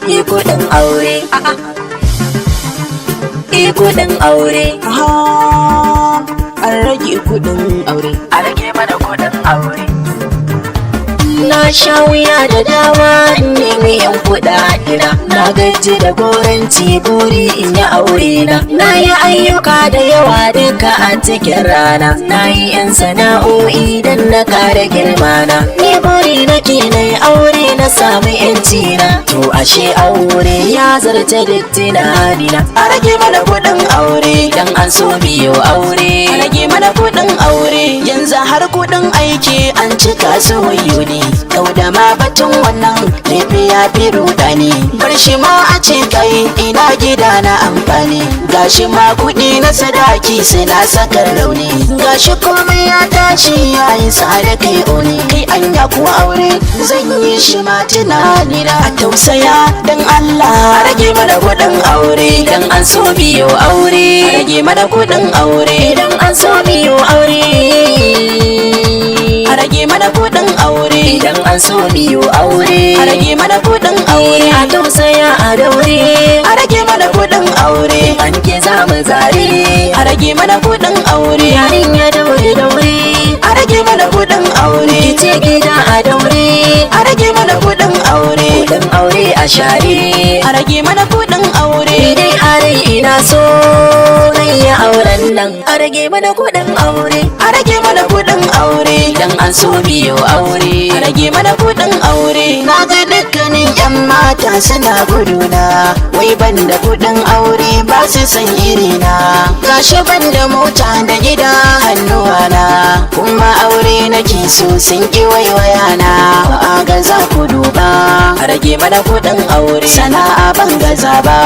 kudin aure. Kudin aure. An rage kudin aure. A rage mana kudin aure. Na sha wuya da dama in nemi yan kuɗaɗena. Na gaji da goranci buri in yi aure na. Na yi ayyuka da yawa duka a cikin rana. Na yi yan sana'o'i don na kare girmana. Ni buri nake na yi aure na samu yanci na. To ashe aure ya zarce duk tunanina. A rage mana kuɗin aure dan an so biyo aure. A rage mana kudin aure. Yanzu har kudin aiki an cika su wayo ne. Yau da ma batun wannan laifi ya fi rudani. Bar shi ma a ce kai ina gida na amfani. Gashi ma kudi na sadaki suna sakar rauni. Gashi komai ya tashi yayin tsada kai oni. Kai anya kuwa aure zan yi shi ma tunani na. A tausaya dan Allah. A rage mana kudin aure dan an so biyo aure. A rage mana kudin aure. Dan an so biyo aure. A rage mana kudin aure. Idan an so biyo aure. A rage mana kudin aure. A tausaya a daure. A rage mana kudin aure. An ke za mu zare. A rage mana kudin aure. Yarin ya daure. A rage mana kudin aure. Kice gida a daure. A rage mana kudin aure. Kudin aure a share. A rage mana kudin aure. Ni dai a rai ina so na yi auren nan. A rage mana kudin aure. A rage mana kudin aure. Dan an so biyo aure. A rage mana kudin aure. Na ga dukkanin yan mata suna guduna. Wai ban da kudin aure ba su san irina. Gashi ban da mota da gida hannuwana. Kuma aure nake so sun ki waiwayana. A gaza ku duba. A rage mana kudin aure. Sana'a ban gaza ba.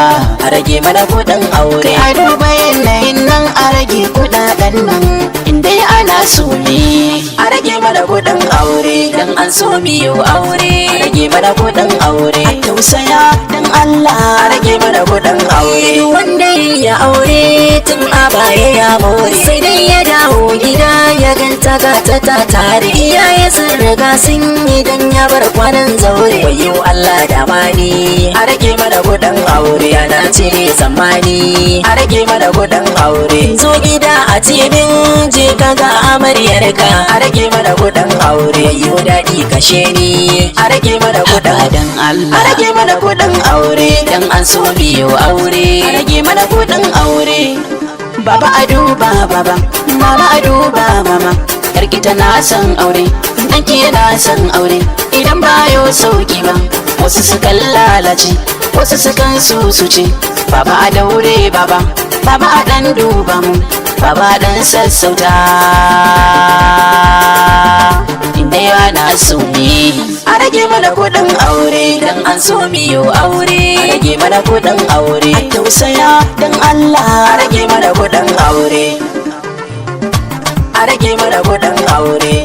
A rage mana kudin aure. Kai a duba yanayin nan a rage kudaden nan. Inda ana so ne. A rage mana kudin aure. Dan an so biyo aure. A rage mana kudin aure. A tausaya dan Allah. A rage mana kudin aure. Duk wanda ya aure tun a baya ya more. Sai dai ya dawo gida ya ganta gata ta tare. Iyaye sun riga sun yi dan ya bar kwanan zaure. Wayo Allah da mani. A rage mana kudin aure. Yana cire zamani. A rage mana kudin aure. Zo gida a cibin je ka ga amaryarka. A rage mana kudin aure. Wayo daɗi kashe ni. A rage mana kudin dan Allah. A rage mana kudin aure. Dan an so biyo aure. A rage mana kudin aure. Baba a duba baba. Mama a duba mama. Yarki tana son aure. Danki yana son aure. Idan ba yo sauki ba. Wasu sukan lalace. Wasu sukan susuce. Baba a daure baba. Baba a dan duba mu. Baba a dan sassauta. Inda yana so ne. A rage mana kudin aure. Dan an so biyo aure. A rage mana kudin aure. A tausaya dan Allah. A rage mana kudin aure. A rage mana kudin aure.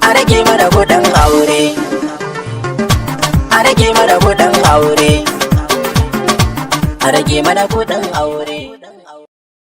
A rage mana kudin aure. A rage mana kudin aure. A rage mana kudin aure.